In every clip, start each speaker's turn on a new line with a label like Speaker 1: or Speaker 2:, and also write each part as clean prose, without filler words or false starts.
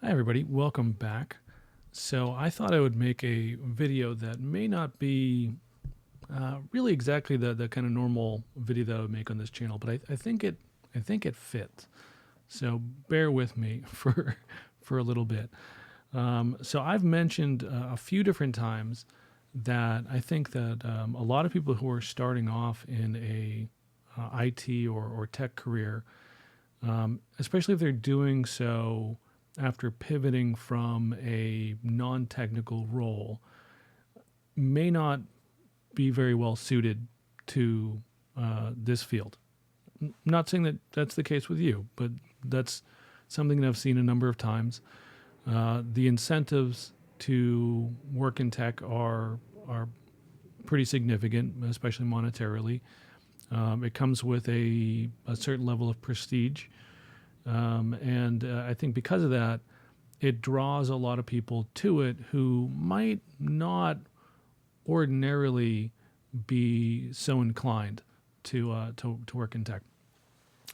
Speaker 1: Hi, everybody. Welcome back. So, I thought I would make a video that may not be really exactly the kind of normal video that I would make on this channel, but I think it fits. So, bear with me for a little bit. So, I've mentioned a few different times that I think that a lot of people who are starting off in a IT or tech career, especially if they're doing so after pivoting from a non technical role, may not be very well suited to this field. Not saying that that's the case with you, but that's something that I've seen a number of times. The incentives to work in tech are pretty significant, especially monetarily. It comes with a certain level of prestige. And I think because of that, it draws a lot of people to it who might not ordinarily be so inclined to work in tech.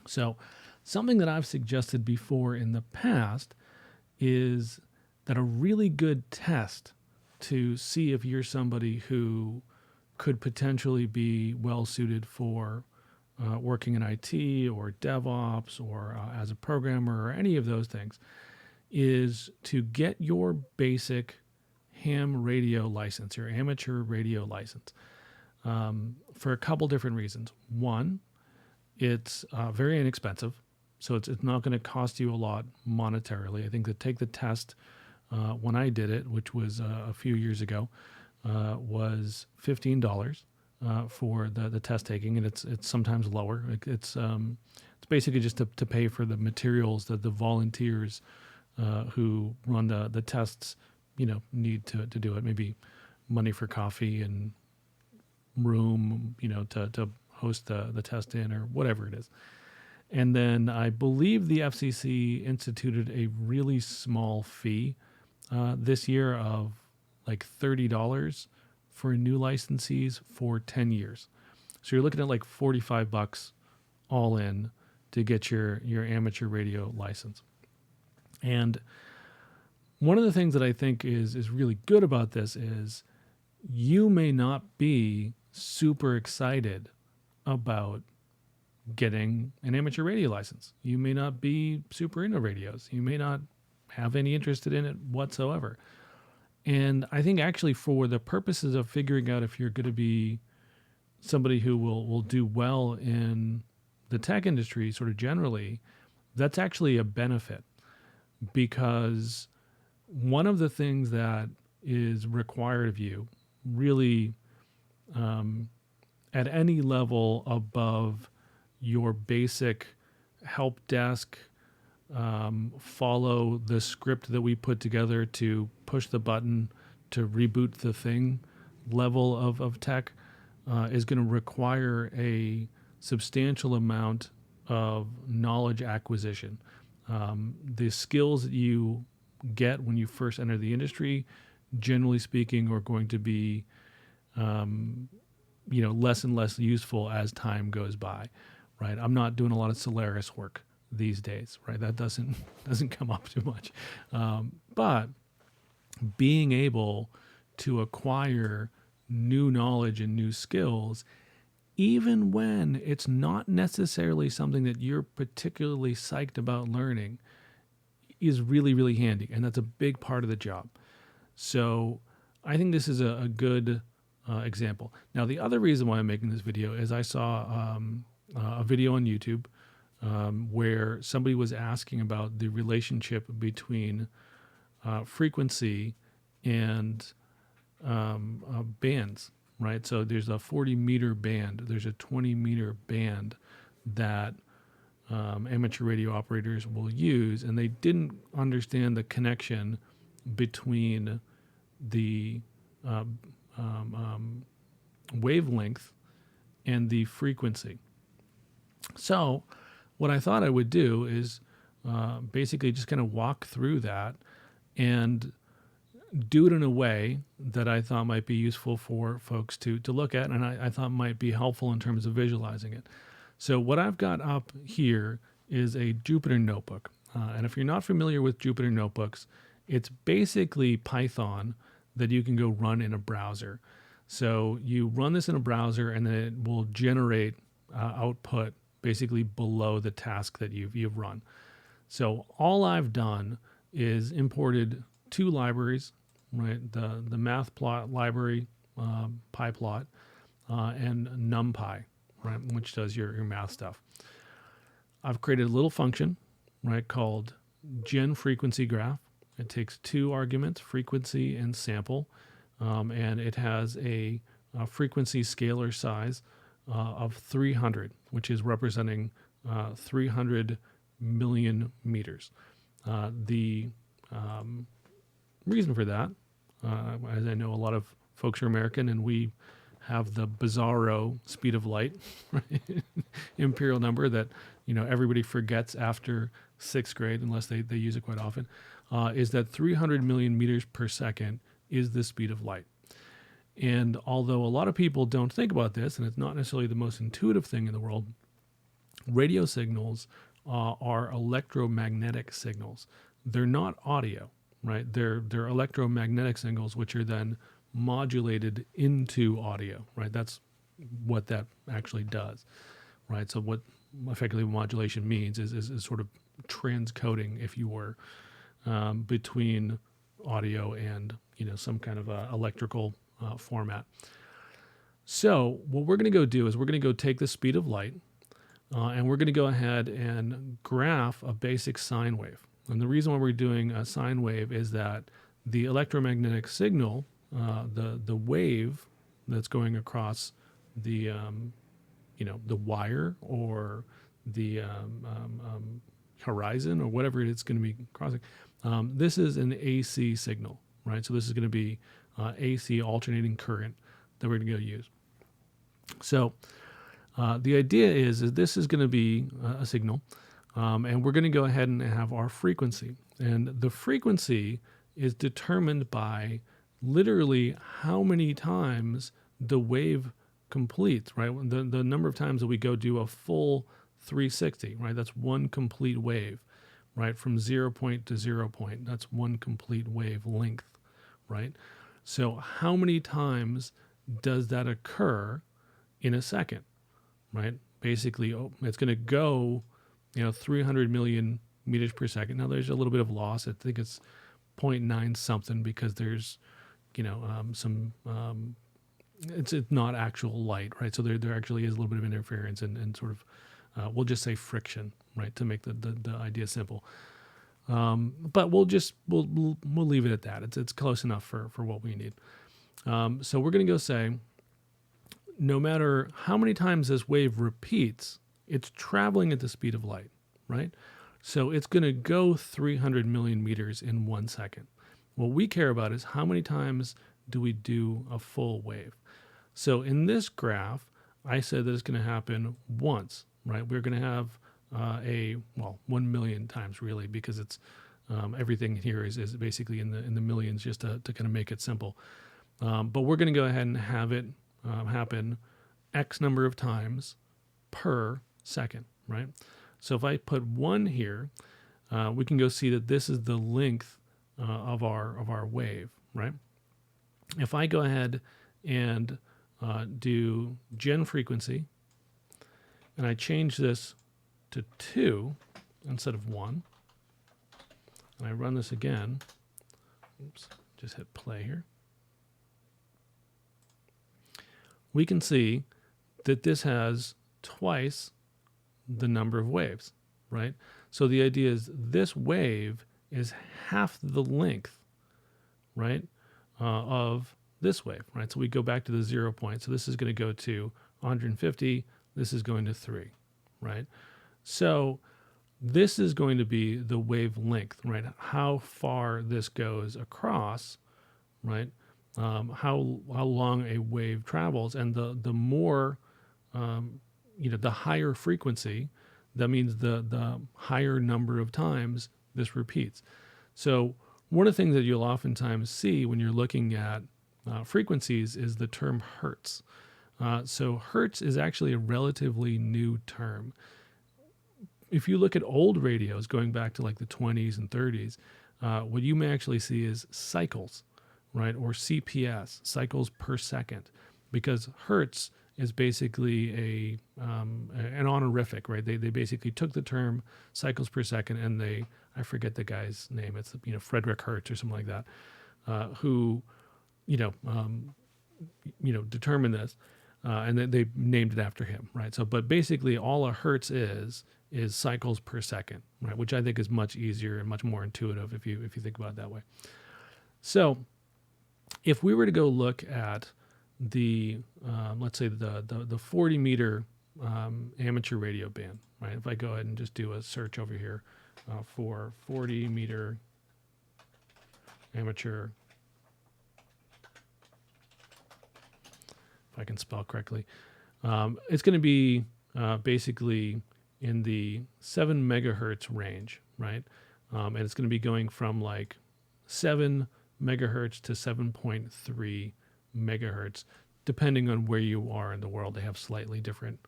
Speaker 1: So, something that I've suggested before in the past is that a really good test to see if you're somebody who could potentially be well suited for working in IT or DevOps or as a programmer or any of those things is to get your basic ham radio license, your amateur radio license, for a couple different reasons. One, it's very inexpensive, so it's not going to cost you a lot monetarily. I think to take the test when I did it, which was a few years ago, was $15 for the test taking, and it's sometimes lower. It's basically just to pay for the materials that the volunteers who run the tests, need to do it. Maybe money for coffee and room, to host the test in or whatever it is. And then I believe the FCC instituted a really small fee this year of like $30 for new licensees for 10 years. So you're looking at like $45 all in to get your amateur radio license. And one of the things that I think is really good about this is you may not be super excited about getting an amateur radio license. You may not be super into radios. You may not have any interest in it whatsoever. And I think actually for the purposes of figuring out if you're going to be somebody who will do well in the tech industry sort of generally, that's actually a benefit, because one of the things that is required of you really at any level above your basic help desk, follow the script that we put together to push the button to reboot the thing level of tech is going to require a substantial amount of knowledge acquisition. The skills that you get when you first enter the industry, generally speaking, are going to be less and less useful as time goes by, right? I'm not doing a lot of Solaris work these days, right? That doesn't come up too much. But being able to acquire new knowledge and new skills, even when it's not necessarily something that you're particularly psyched about learning, is really, really handy. And that's a big part of the job. So I think this is a good example. Now, the other reason why I'm making this video is I saw a video on YouTube where somebody was asking about the relationship between frequency and bands, right? So there's a 40-meter band, there's a 20-meter band that amateur radio operators will use, and they didn't understand the connection between the wavelength and the frequency. So what I thought I would do is basically just kind of walk through that and do it in a way that I thought might be useful for folks to look at, and I thought might be helpful in terms of visualizing it. So what I've got up here is a Jupyter notebook. And if you're not familiar with Jupyter Notebooks, it's basically Python that you can go run in a browser. So you run this in a browser, and then it will generate output basically below the task that you've run. So all I've done is imported two libraries, right? The matplot library, pyplot, and numpy, right, which does your math stuff. I've created a little function, right, called gen frequency graph. It takes two arguments, frequency and sample, and it has a frequency scalar size of 300, which is representing 300 million meters. The reason for that, as I know a lot of folks are American, and we have the bizarro speed of light, right? Imperial number that everybody forgets after sixth grade, unless they use it quite often, is that 300 million meters per second is the speed of light. And although a lot of people don't think about this, and it's not necessarily the most intuitive thing in the world, radio signals are electromagnetic signals. They're not audio, right? They're electromagnetic signals, which are then modulated into audio, right? That's what that actually does, right? So what effectively modulation means is sort of transcoding, if you were, between audio and some kind of electrical format. So what we're going to go do is we're going to go take the speed of light, and we're going to go ahead and graph a basic sine wave. And the reason why we're doing a sine wave is that the electromagnetic signal, the wave that's going across the the wire or the horizon or whatever it's going to be crossing, this is an AC signal, right? So this is going to be AC alternating current that we're going to go use. So the idea is this is going to be a signal, and we're going to go ahead and have our frequency. And the frequency is determined by literally how many times the wave completes, right? The number of times that we go do a full 360, right? That's one complete wave, right? From 0 point to 0 point. That's one complete wave length, right? So how many times does that occur in a second, right? Basically, it's going to go, 300 million meters per second. Now, there's a little bit of loss. I think it's 0.9 something because there's, some, it's not actual light, right? So there actually is a little bit of interference and sort of, we'll just say friction, right, to make the idea simple. But we'll leave it at that. It's close enough for what we need. So we're going to go say, no matter how many times this wave repeats, it's traveling at the speed of light, right? So it's going to go 300 million meters in 1 second. What we care about is how many times do we do a full wave. So in this graph, I said that it's going to happen once, right? We're going to have 1 million times really, because it's everything here is basically in the millions, just to kind of make it simple. But we're going to go ahead and have it happen X number of times per second, right? So if I put 1 here, we can go see that this is the length of our wave, right? If I go ahead and do gen frequency, and I change this to 2 instead of 1, and I run this again, oops, just hit play here, we can see that this has twice the number of waves, right? So the idea is this wave is half the length, right, of this wave, right? So we go back to the 0 point. So this is going to go to 150. This is going to 3, right? So this is going to be the wavelength, right? How far this goes across, right? How long a wave travels, and the more, the higher frequency, that means the higher number of times this repeats. So one of the things that you'll oftentimes see when you're looking at frequencies is the term hertz. So hertz is actually a relatively new term. if you look at old radios going back to like the 20s and 30s, what you may actually see is cycles, right? Or CPS, cycles per second, because hertz is basically an honorific, right? They basically took the term cycles per second and I forget the guy's name. It's, Frederick Hertz or something like that, who, you know, um, determined this, and then they named it after him, right? So, but basically, all a hertz is cycles per second, right? Which I think is much easier and much more intuitive if you think about it that way. So, if we were to go look at the let's say the 40 meter amateur radio band, right? If I go ahead and just do a search over here for 40 meter amateur, if I can spell correctly, it's going to be basically in the 7 megahertz range, right? And it's going to be going from like 7 megahertz to 7.3 megahertz, depending on where you are in the world. They have slightly different,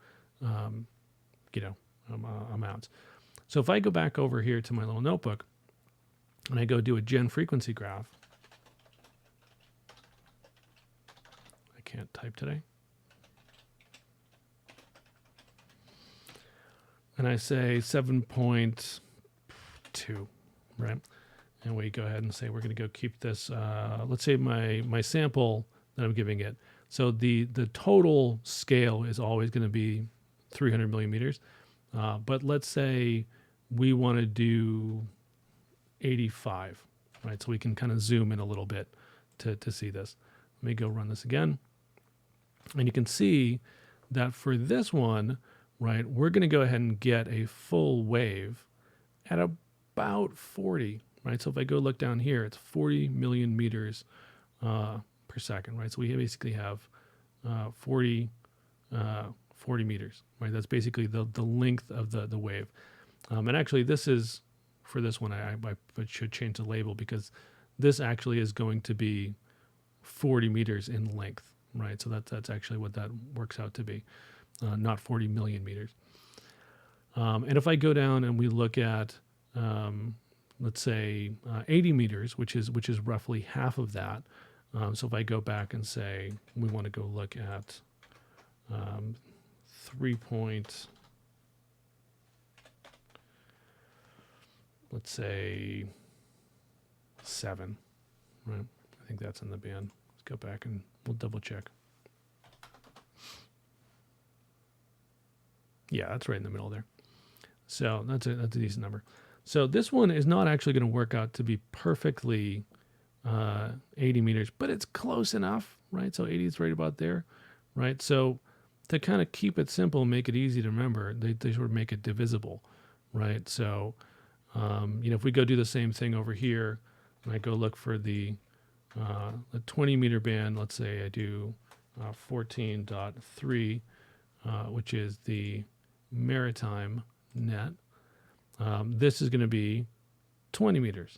Speaker 1: amounts. So if I go back over here to my little notebook and I go do a gen frequency graph, I can't type today. And I say 7.2, right? And we go ahead and say we're going to go keep this. Let's say my sample that I'm giving it. So the total scale is always going to be 300 millimeters. But let's say we want to do 85, right? So we can kind of zoom in a little bit to see this. Let me go run this again. And you can see that for this one, right, we're going to go ahead and get a full wave at about 40, right? So if I go look down here, it's 40 million meters per second, right? So we basically have 40 meters, right? That's basically the length of the wave. And actually, this is, for this one, I should change the label, because this actually is going to be 40 meters in length, right? So that's actually what that works out to be, not 40 million meters. And if I go down and we look at, let's say 80 meters, which is roughly half of that. So if I go back and say we want to go look at 3. Let's say 7, right? I think that's in the band. Let's go back and we'll double check. Yeah, that's right in the middle there. So that's a decent number. So this one is not actually going to work out to be perfectly 80 meters, but it's close enough, right? So 80 is right about there, right? So to kind of keep it simple, make it easy to remember, they sort of make it divisible, right? So, if we go do the same thing over here, and I go look for the 20 meter band, let's say I do 14.3, which is the maritime net. This is going to be 20 meters,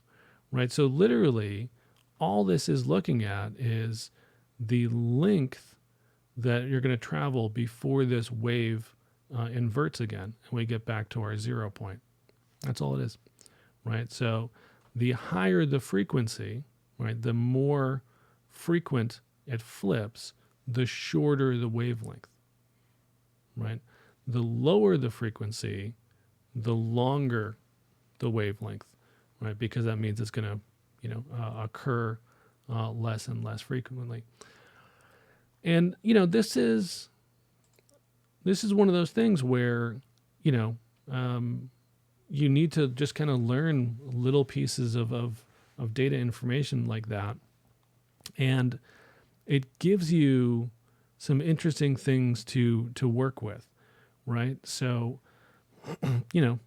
Speaker 1: right? So literally, all this is looking at is the length that you're going to travel before this wave inverts again, and we get back to our 0 point. That's all it is, right? So the higher the frequency, right, the more frequent it flips, the shorter the wavelength, right? The lower the frequency, the longer the wavelength, right? Because that means it's going to, occur less and less frequently. And, this is one of those things where, you need to just kind of learn little pieces of data information like that. And it gives you some interesting things to work with, right? So,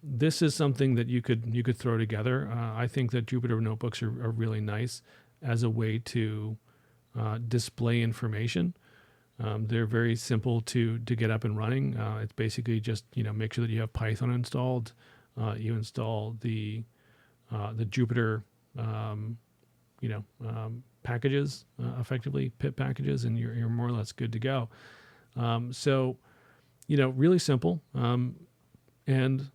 Speaker 1: this is something that you could throw together. I think that Jupyter notebooks are really nice as a way to display information. They're very simple to get up and running. It's basically just make sure that you have Python installed. You install the Jupyter packages, effectively pip packages, and you're more or less good to go. So really simple. And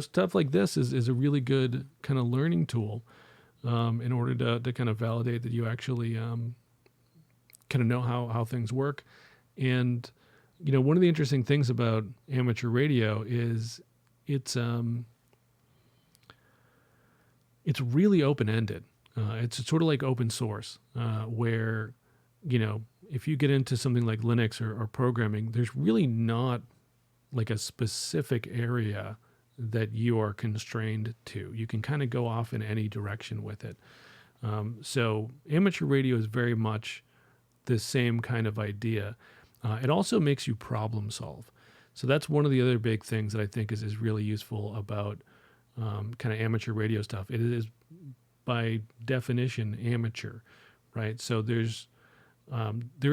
Speaker 1: stuff like this is a really good kind of learning tool in order to kind of validate that you actually kind of know how things work. And, one of the interesting things about amateur radio is it's really open-ended. It's sort of like open source, where, if you get into something like Linux or programming, there's really not like a specific area that you are constrained to. You can kind of go off in any direction with it. So amateur radio is very much the same kind of idea. It also makes you problem solve. So that's one of the other big things that I think is really useful about kind of amateur radio stuff. It is by definition amateur, right? So there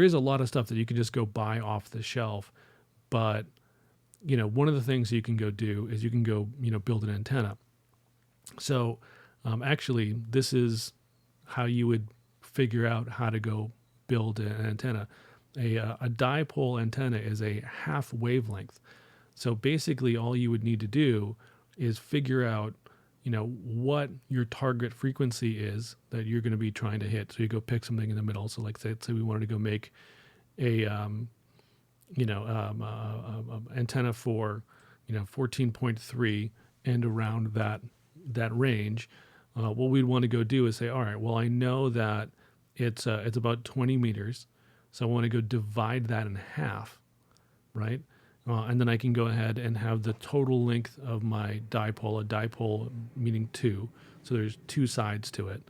Speaker 1: is a lot of stuff that you can just go buy off the shelf, but one of the things you can go do is you can go build an antenna. So actually, this is how you would figure out how to go build an antenna. A dipole antenna is a half wavelength. So basically, all you would need to do is figure out what your target frequency is that you're going to be trying to hit. So you go pick something in the middle. So like say we wanted to go make a antenna for 14.3 and around that range. What we'd want to go do is say, all right, well, I know that it's about 20 meters, so I want to go divide that in half, right? And then I can go ahead and have the total length of my dipole, a dipole meaning two, so there's two sides to it,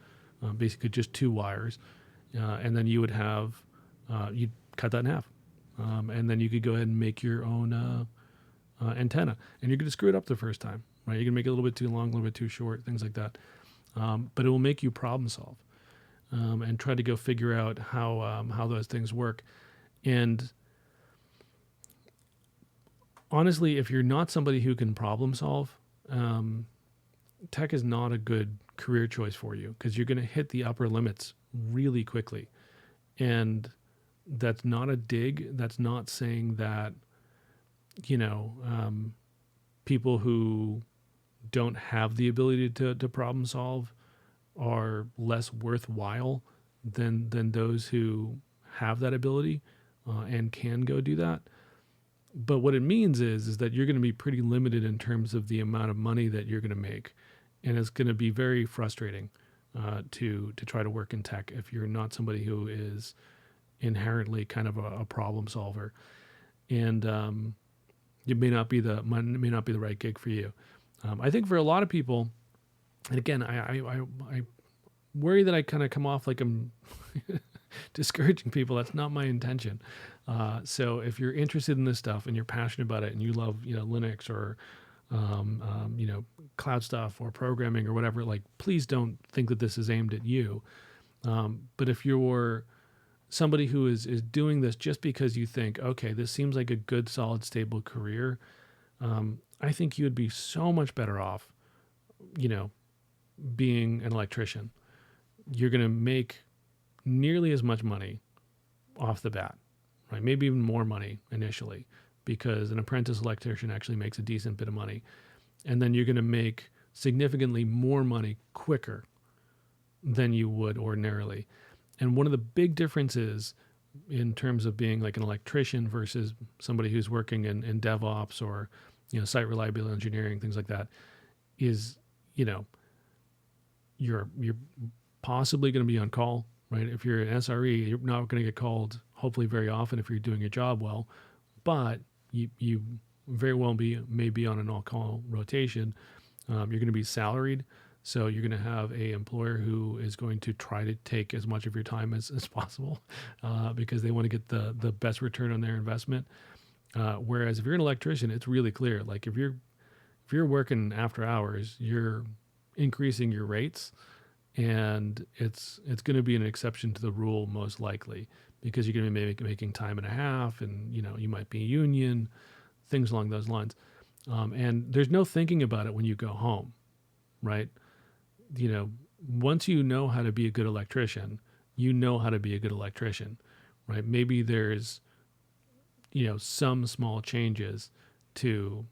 Speaker 1: basically just two wires, and then you would have, you'd cut that in half, and then you could go ahead and make your own antenna, and you're going to screw it up the first time, right? You're going to make it a little bit too long, a little bit too short, things like that, but it will make you problem solve, and try to go figure out how those things work. And honestly, if you're not somebody who can problem solve, tech is not a good career choice for you, because you're going to hit the upper limits really quickly. And that's not a dig. That's not saying that, people who don't have the ability to problem solve are less worthwhile than those who have that ability and can go do that. But what it means is that you're going to be pretty limited in terms of the amount of money that you're going to make. And it's going to be very frustrating to try to work in tech if you're not somebody who is inherently kind of a problem solver. And it may not be the right gig for you. I think for a lot of people, and again, I worry that I kind of come off like I'm discouraging people. That's not my intention. So if you're interested in this stuff and you're passionate about it and you love, Linux or, cloud stuff or programming or whatever, like, please don't think that this is aimed at you. But if you're somebody who is doing this just because you think, okay, this seems like a good, solid, stable career, I think you would be so much better off, being an electrician. You're going to make nearly as much money off the bat, right? Maybe even more money initially, because an apprentice electrician actually makes a decent bit of money. And then you're going to make significantly more money quicker than you would ordinarily. And one of the big differences in terms of being like an electrician versus somebody who's working in Devops or, site reliability engineering, things like that, is, you're possibly going to be on call, right? If you're an SRE, you're not going to get called, hopefully, very often if you're doing your job well, but you very well may be on an all-call rotation. You're going to be salaried, so you're going to have a employer who is going to try to take as much of your time as possible because they want to get the best return on their investment. Whereas if you're an electrician, it's really clear. Like if you're working after hours, you're increasing your rates, and it's going to be an exception to the rule most likely, because you're going to be making time and a half, and you might be union, things along those lines. And there's no thinking about it when you go home, right? Once you know how to be a good electrician, you know how to be a good electrician, right? Maybe there's some small changes to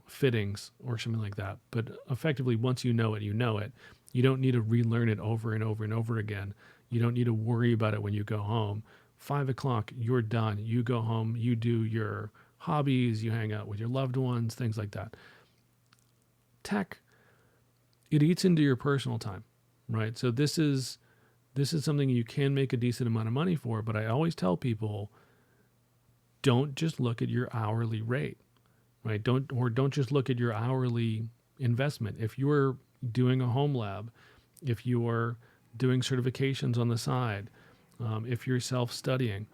Speaker 1: fittings or something like that. But effectively, once you know it, you know it. You don't need to relearn it over and over and over again. You don't need to worry about it when you go home. 5 o'clock, you're done. You go home, you do your hobbies, you hang out with your loved ones, things like that. Tech, it eats into your personal time, right? So this is something you can make a decent amount of money for, but I always tell people, don't just look at your hourly rate, right? Don't just look at your hourly investment. If you're doing a home lab, if you're doing certifications on the side, if you're self-studying,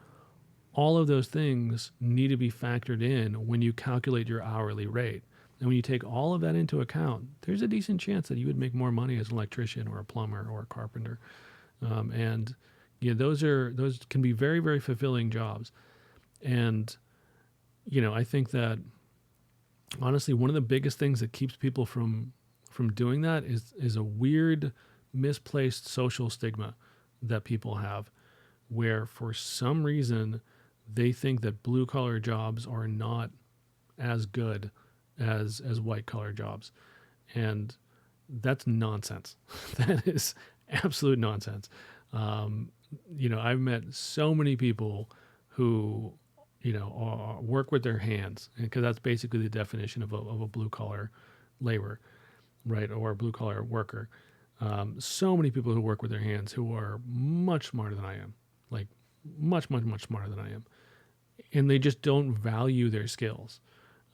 Speaker 1: all of those things need to be factored in when you calculate your hourly rate. And when you take all of that into account, there's a decent chance that you would make more money as an electrician or a plumber or a carpenter. And those can be very, very fulfilling jobs. And I think that honestly, one of the biggest things that keeps people from doing that is a weird, misplaced social stigma that people have, where for some reason they think that blue collar jobs are not as good as white collar jobs, and that's nonsense. That is absolute nonsense. I've met so many people who work with their hands, because that's basically the definition of a blue collar labor, right, or a blue collar worker. So many people who work with their hands who are much smarter than I am, like much, much, much smarter than I am, and they just don't value their skills.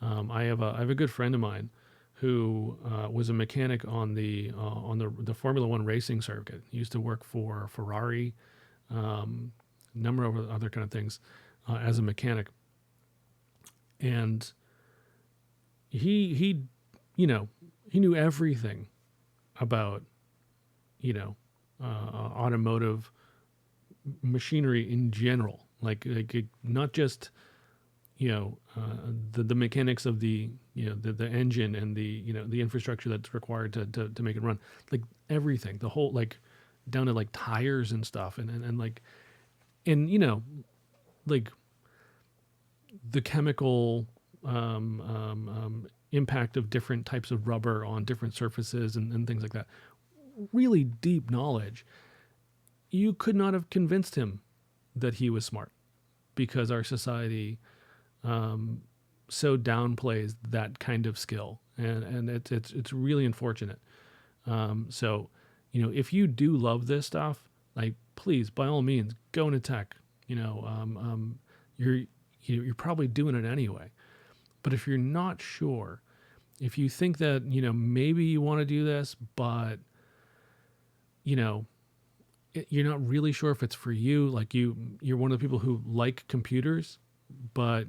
Speaker 1: I have a good friend of mine who was a mechanic on the Formula One racing circuit. He used to work for Ferrari, number of other kind of things, as a mechanic, and he knew everything about automotive machinery in general, like not just the mechanics of the the engine and the infrastructure that's required to make it run, like everything, the whole, like down to like tires and stuff, and like, and like the chemical impact of different types of rubber on different surfaces and things like that. Really deep knowledge. You could not have convinced him that he was smart, because our society so downplays that kind of skill, and it's really unfortunate. So if you do love this stuff, like, please, by all means, go into tech. You're probably doing it anyway. But if you're not sure, if you think that maybe you want to do this, but you're not really sure if it's for you, like you're one of the people who like computers, but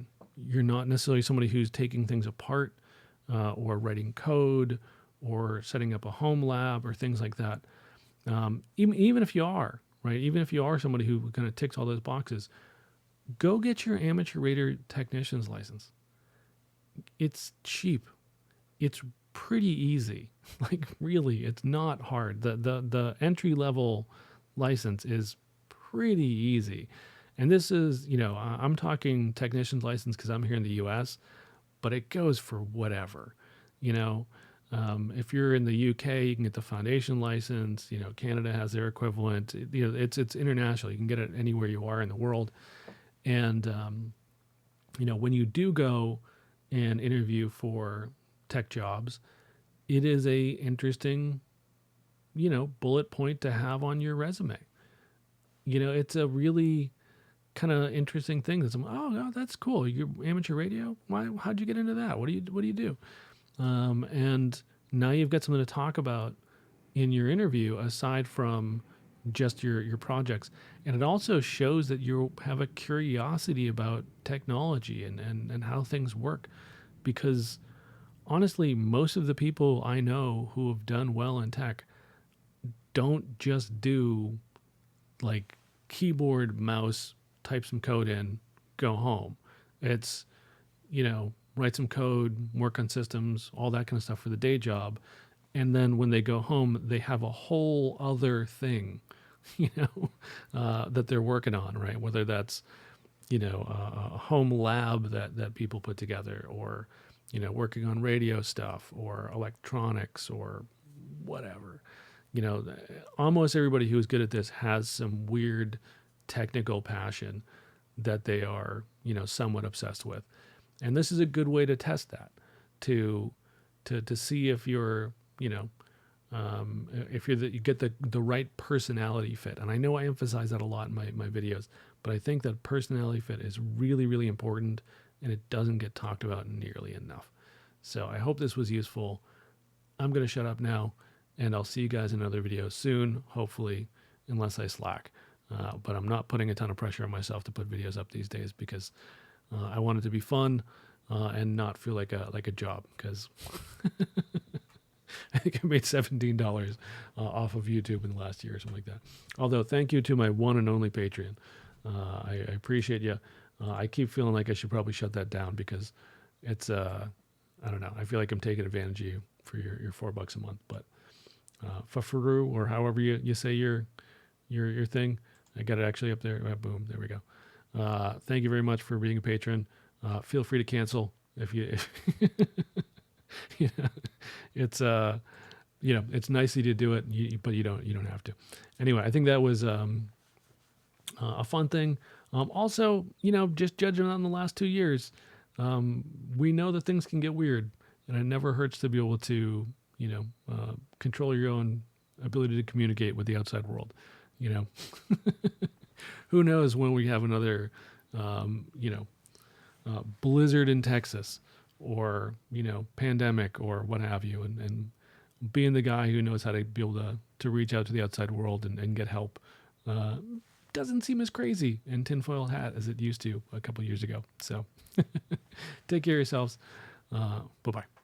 Speaker 1: you're not necessarily somebody who's taking things apart, or writing code, or setting up a home lab, or things like that. Even if you are, right, even if you are somebody who kind of ticks all those boxes, go get your amateur radio technician's license. It's cheap. It's pretty easy. Like, really, it's not hard. The entry level license is pretty easy. And this is, I'm talking technician's license because I'm here in the US, but it goes for whatever. If you're in the UK, you can get the foundation license. Canada has their equivalent. It's international. You can get it anywhere you are in the world. And when you do go and interview for tech jobs, it is a interesting, bullet point to have on your resume. It's a really kind of interesting thing. That's cool. You're amateur radio. How'd you get into that? What do you do? And now you've got something to talk about in your interview aside from just your projects. And it also shows that you have a curiosity about technology and how things work, because honestly, most of the people I know who have done well in tech don't just do like keyboard, mouse, type some code in, go home. It's, write some code, work on systems, all that kind of stuff for the day job. And then when they go home, they have a whole other thing, that they're working on, right? Whether that's, a home lab that people put together, or, working on radio stuff or electronics or whatever. Almost everybody who's good at this has some weird technical passion that they are, somewhat obsessed with. And this is a good way to test that, to see if you're, if you get the right personality fit. And I know I emphasize that a lot in my videos, but I think that personality fit is really, really important, and it doesn't get talked about nearly enough. So I hope this was useful. I'm going to shut up now, and I'll see you guys in another video soon, hopefully, unless I slack. But I'm not putting a ton of pressure on myself to put videos up these days because I want it to be fun and not feel like a job, because I think I made $17 off of YouTube in the last year or something like that. Although, thank you to my one and only Patreon. I appreciate you. I keep feeling like I should probably shut that down because it's, I don't know. I feel like I'm taking advantage of you for your $4 a month. But Fafaru, or however you say your thing, I got it actually up there. Boom, there we go. Thank you very much for being a patron. Feel free to cancel if it's it's nice to do it, but you don't have to. Anyway, I think that was a fun thing. Also, just judging on the last 2 years, we know that things can get weird, and it never hurts to be able to control your own ability to communicate with the outside world. Who knows when we have another blizzard in Texas, or pandemic, or what have you, and being the guy who knows how to be able to reach out to the outside world and get help doesn't seem as crazy and tinfoil hat as it used to a couple years ago. So take care of yourselves. Bye-bye.